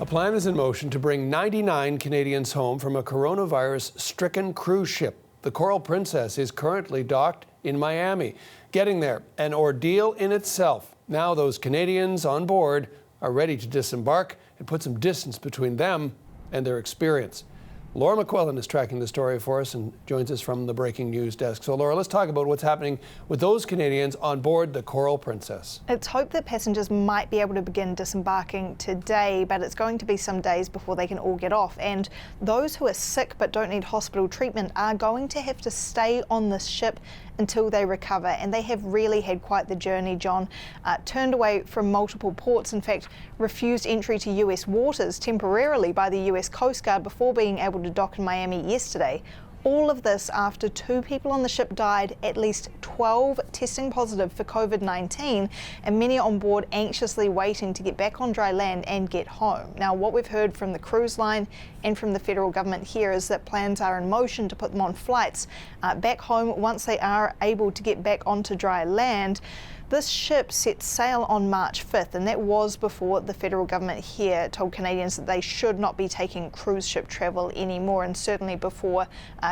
A plan is in motion to bring 99 Canadians home from a coronavirus-stricken cruise ship. The Coral Princess is currently docked in Miami. Getting there, an ordeal in itself. Now those Canadians on board are ready to disembark and put some distance between them and their experience. Laura McQuillan is tracking the story for us and joins us from the breaking news desk. So Laura, let's talk about what's happening with those Canadians on board the Coral Princess. It's hoped that passengers might be able to begin disembarking today, but it's going to be some days before they can all get off. And those who are sick but don't need hospital treatment are going to have to stay on this ship until they recover. And they have really had quite the journey, John. Turned away from multiple ports, in fact, refused entry to US waters temporarily by the US Coast Guard before being able to dock in Miami yesterday. All of this after 2 people on the ship died, at least 12 testing positive for COVID-19, and many on board anxiously waiting to get back on dry land and get home. Now, what we've heard from the cruise line and from the federal government here is that plans are in motion to put them on flights back home once they are able to get back onto dry land. This ship set sail on March 5th, and that was before the federal government here told Canadians that they should not be taking cruise ship travel anymore, and certainly before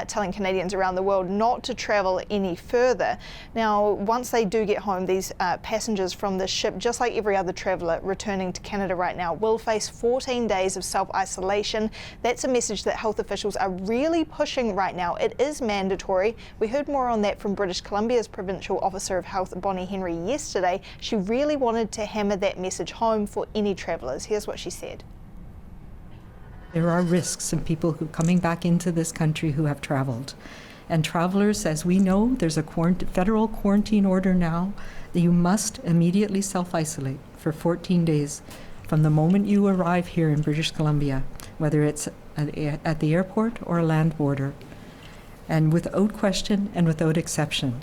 telling Canadians around the world not to travel any further. Now, once they do get home, these passengers from the ship, just like every other traveller returning to Canada right now, will face 14 days of self-isolation. That's a message that health officials are really pushing right now. It is mandatory. We heard more on that from British Columbia's Provincial Officer of Health, Bonnie Henry, yesterday. She really wanted to hammer that message home for any travellers. Here's what she said. There are risks in people who coming back into this country who have travelled. And travellers, as we know, there's a federal quarantine order now that you must immediately self-isolate for 14 days from the moment you arrive here in British Columbia, whether it's at the airport or a land border, and without question and without exception.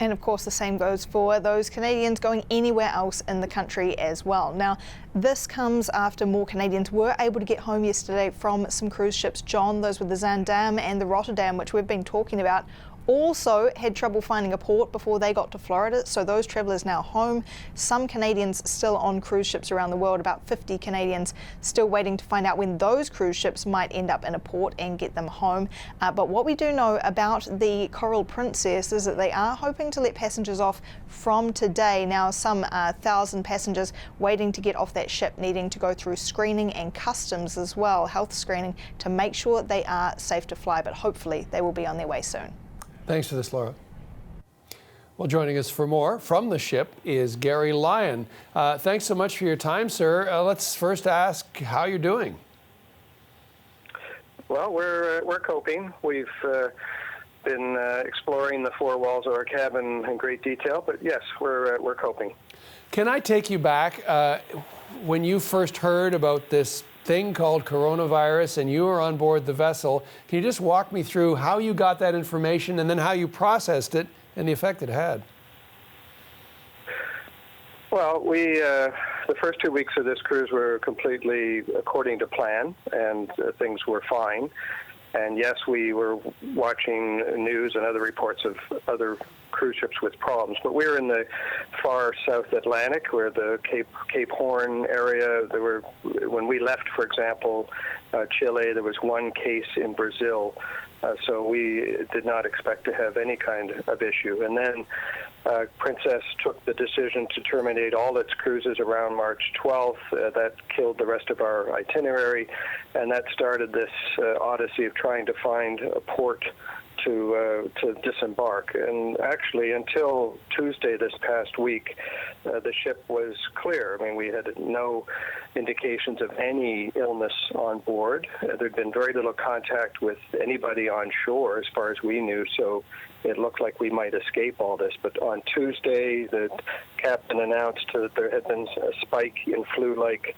And of course, the same goes for those Canadians going anywhere else in the country as well. Now, this comes after more Canadians were able to get home yesterday from some cruise ships. John, those were the Zaandam and the Rotterdam, which we've been talking about, also had trouble finding a port before they got to Florida, so those travellers now home. Some Canadians still on cruise ships around the world, about 50 Canadians still waiting to find out when those cruise ships might end up in a port and get them home. But what we do know about the Coral Princess is that they are hoping to let passengers off from today. Now, some 1,000 passengers waiting to get off that ship, needing to go through screening and customs as well, health screening, to make sure they are safe to fly, but hopefully they will be on their way soon. Thanks for this, Laura. Well, joining us for more from the ship is Gary Lyon. Thanks so much for your time, sir. Let's first ask how you're doing. Well, we're coping. We've been exploring the 4 walls of our cabin in great detail, but yes, we're coping. Can I take you back when you first heard about this thing called coronavirus and you were on board the vessel? Can you just walk me through how you got that information and then how you processed it and the effect it had? Well, the first 2 weeks of this cruise were completely according to plan, and things were fine. And yes, we were watching news and other reports of other cruise ships with problems, but we were in the far South Atlantic, where the Cape Horn area. When we left, for example, Chile, there was 1 case in Brazil, so we did not expect to have any kind of issue. And then Princess took the decision to terminate all its cruises around March 12th. That killed the rest of our itinerary, and that started this odyssey of trying to find a port to disembark. And actually, until Tuesday this past week, the ship was clear. I mean, we had no indications of any illness on board. There'd been very little contact with anybody on shore, as far as we knew, so it looked like we might escape all this. But on Tuesday, the captain announced that there had been a spike in flu-like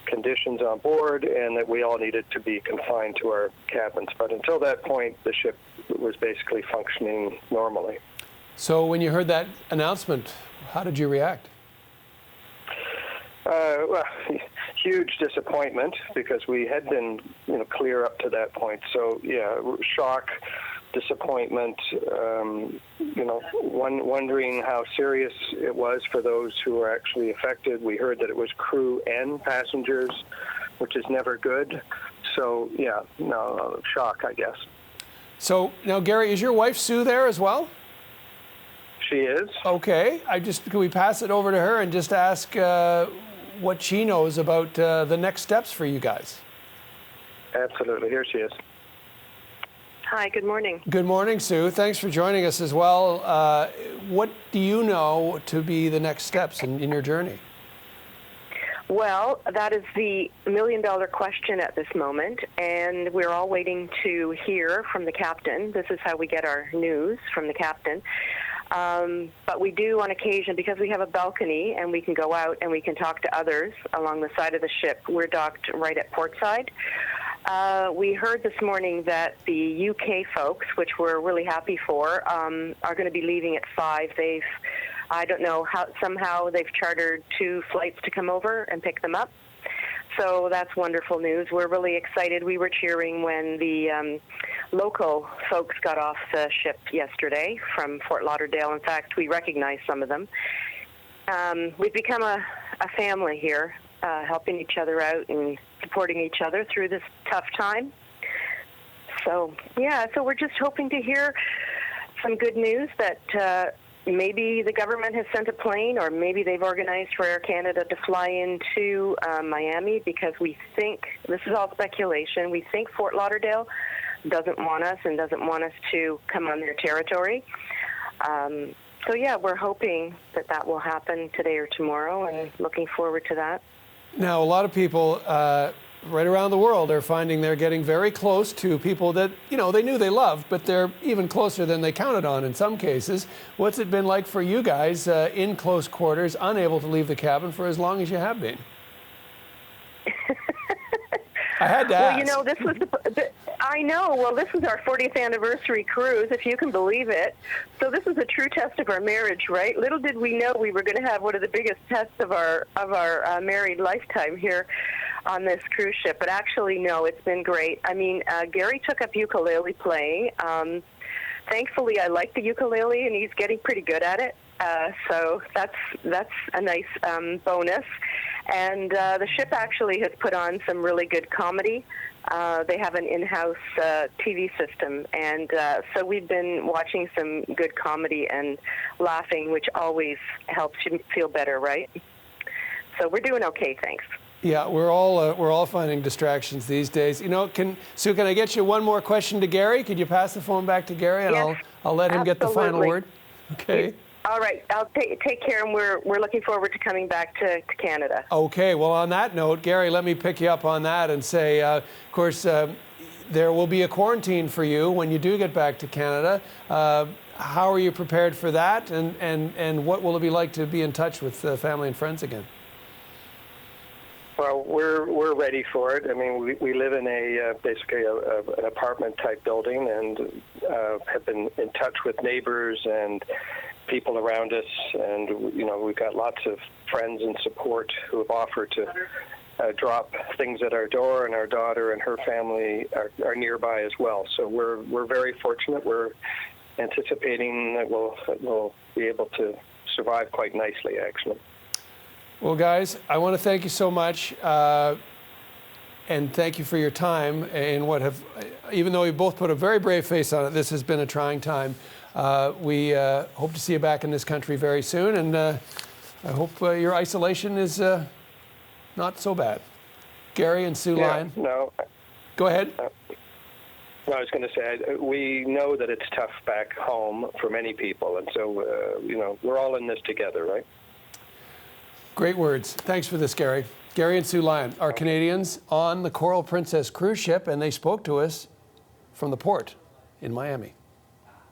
conditions on board and that we all needed to be confined to our cabins. But until that point, the ship was basically functioning normally. So when you heard that announcement, how did you react? Well, huge disappointment, because we had been, clear up to that point. So yeah, shock, disappointment, wondering how serious it was for those who were actually affected. We heard that it was crew and passengers which is never good. So, yeah, no, shock, I guess. So now, Gary, is your wife Sue there as well? She is. Okay. Can we pass it over to her and just ask what she knows about the next steps for you guys? Absolutely. Here she is. Hi, good morning. Good morning, Sue. Thanks for joining us as well. What do you know to be the next steps in your journey? Well, that is the million-dollar question at this moment, and we're all waiting to hear from the captain. This is how we get our news, from the captain. But we do on occasion, because we have a balcony and we can go out and we can talk to others along the side of the ship. We're docked right at portside. We heard this morning that the UK folks, which we're really happy for, are going to be leaving at 5. I don't know how, somehow they've chartered 2 flights to come over and pick them up. So that's wonderful news. We're really excited. We were cheering when the local folks got off the ship yesterday from Fort Lauderdale. In fact, we recognized some of them. We've become a family here, helping each other out and supporting each other through this tough time. So, yeah, so we're just hoping to hear some good news that maybe the government has sent a plane, or maybe they've organized for Air Canada to fly into Miami, because we think, this is all speculation, we think Fort Lauderdale doesn't want us and doesn't want us to come on their territory. So yeah, we're hoping that that will happen today or tomorrow, and looking forward to that. Now, a lot of people right around the world are finding they're getting very close to people that, you know, they knew they loved, but they're even closer than they counted on in some cases. What's it been like for you guys in close quarters, unable to leave the cabin for as long as you have been? I had to ask. Well, you know, this was I know. Well, this was our 40th anniversary cruise, if you can believe it. So this is a true test of our marriage, right? Little did we know we were going to have one of the biggest tests of our married lifetime here on this cruise ship. But actually, no, it's been great. I mean, Gary took up ukulele playing. Thankfully, I like the ukulele, and he's getting pretty good at it. So that's a nice bonus. And the ship actually has put on some really good comedy. They have an in-house TV system, and so we've been watching some good comedy and laughing, which always helps you feel better, right? So we're doing okay, thanks. Yeah, we're all finding distractions these days. You know, Sue, can I get you one more question to Gary? Could you pass the phone back to Gary, and yes, I'll let him absolutely. get the final word? Okay. All right, I'll take care, and we're looking forward to coming back to Canada. Okay, well, on that note, Gary, let me pick you up on that and say, of course, there will be a quarantine for you when you do get back to Canada. How are you prepared for that, and what will it be like to be in touch with family and friends again? Well, we're ready for it. I mean, we live in basically an apartment type building, and have been in touch with neighbors and people around us, and you know, we've got lots of friends and support who have offered to drop things at our door, and our daughter and her family are nearby as well. So we're very fortunate. We're anticipating that we'll be able to survive quite nicely, actually. Well, guys, I want to thank you so much, and thank you for your time in even though we both put a very brave face on it, this has been a trying time. We hope to see you back in this country very soon, and I hope your isolation is not so bad. Gary and Sue Lyon. No. Go ahead. I was going to say, we know that it's tough back home for many people, and so, you know, we're all in this together, right? Great words. Thanks for this, Gary. Gary and Sue Lyon are Canadians on the Coral Princess cruise ship, and they spoke to us from the port in Miami.